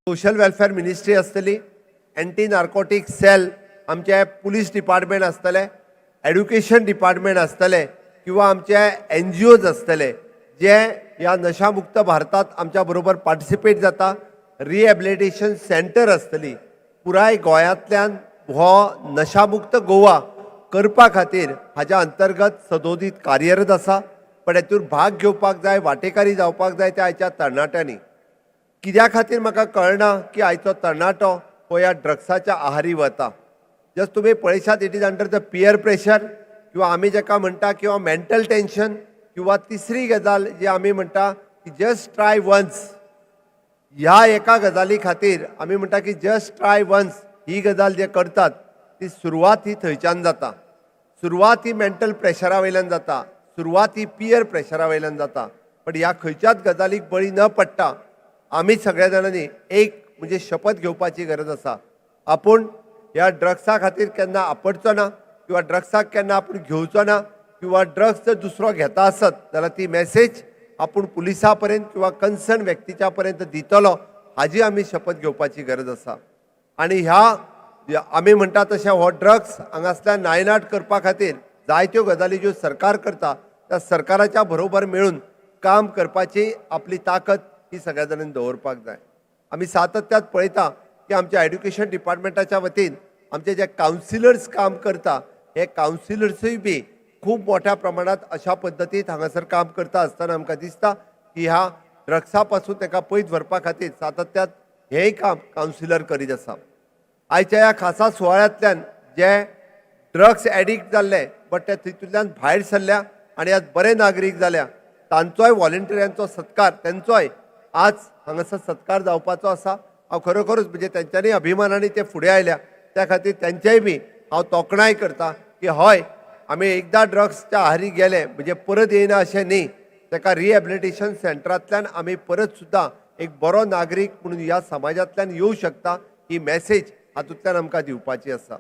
Social welfare ministry आसतली, anti narcotic sale आमचे police department आसतले, एड्युकेशन डिपार्टमेंट आसतले किंवा आमचे NGOज आसतले जे ह्या नशामुक्त भारतात आमच्या बरोबर पार्टिसिपेट जाता. रिहॅबिलिटेशन सेंटर आसतली, पुराय गोंयांतल्यान हो नशामुक्त गोवा करपा खातीर हाच्या अंतर्गत सदोदीत कार्यरत आसा. पण हेतून भाग घेवपाक जाय, वांटेकारी जावपाक जाय त्या आयच्या तरणाट्यांनी. कित्या खातीर म्हाका कळना की आयचो तरणाटो हो ह्या ड्रग्साच्या आहारी वता. जस्ट तुम्ही पळयशात, it is under the peer pressure किंवा आमी जेका म्हणटा किंवा मेंटल टेन्शन किंवा तिसरी गजाल जी आमी म्हणटा की जस्ट ट्राय वन्स. ह्या एका गजाली खातीर आमी म्हणटा की जस्ट ट्राय वन्स ही गजाल जे करतात ती सुरवात ही थंयच्यान जाता. सुरवात ही मेंटल प्रेशरा वयल्यान जाता, सुरवात ही पियर प्रेशरा वयल्यान जाता. पण ह्या खंयच्याच गजालीक बळी न पडटा आमी सगळ्या जाणांनी एक म्हणजे शपथ घेवपाची गरज आसा. आपूण ह्या ड्रग्सा खातीर केन्ना आपडचो ना किंवा ड्रग्साक केन्ना आपूण घेवचो ना किंवा ड्रग्स जर दुसरो घेता आसत जाल्यार ती मेसेज आपूण पुलिसा पर्यंत किंवा कन्सर्न व्यक्तीच्या पर्यंत दितलो हाजी आमी शपथ घेवपाची गरज आसा. आनी ह्या आमी म्हणटा तशें हो ड्रग्स हांगासल्यान नायनाट करपा खातीर जायत्यो गजाली ज्यो सरकार करता त्या सरकाराच्या बरोबर मेळून काम करपाची आपली ताकद ही सगळ्या जाणांनी दवरपाक जाय. आमी सातत्यात पळयता की आमच्या एड्युकेशन डिपार्टमेंटाच्या वतीन आमचे जे कावन्सिलर्स काम करता हे कावन्सिलर्सूय बी खूब मोठ्या प्रमाणात अशा पद्दतीत हांगासर काम करता आसतना आमकां दिसता की ह्या ड्रग्सा पासून ताका पयस व्हरपा खातीर सातत्यात हेंय काम कावन्सिलर करीत आसा. आयच्या ह्या खासा सुवाळ्यांतल्यान जे ड्रग्स एडिक्ट जाल्ले बट ते तितूंतल्यान भायर सरल्या आनी आज बरे नागरीक जाल्या तांचोय व्हॉलंटियरांचो सत्कार तेंचोय आज हांगासर सत्कार जावपाचो आसा. हांव खरोखरूच म्हणजे तेंच्यांनी अभिमानाने ते फुडें आयल्या त्या खातीर तेंचेय बी हांव तोखणाय करता की हय आमी एकदां ड्रग्सच्या आहारी गेले म्हणजे परत येयना अशें न्ही. ताका रिहॅबिलिटेशन सेंटरांतल्यान आमी परत सुद्दां एक बरो नागरीक म्हणून ह्या समाजांतल्यान येवं शकता ही मेसेज हातूंतल्यान आमकां दिवपाची आसा.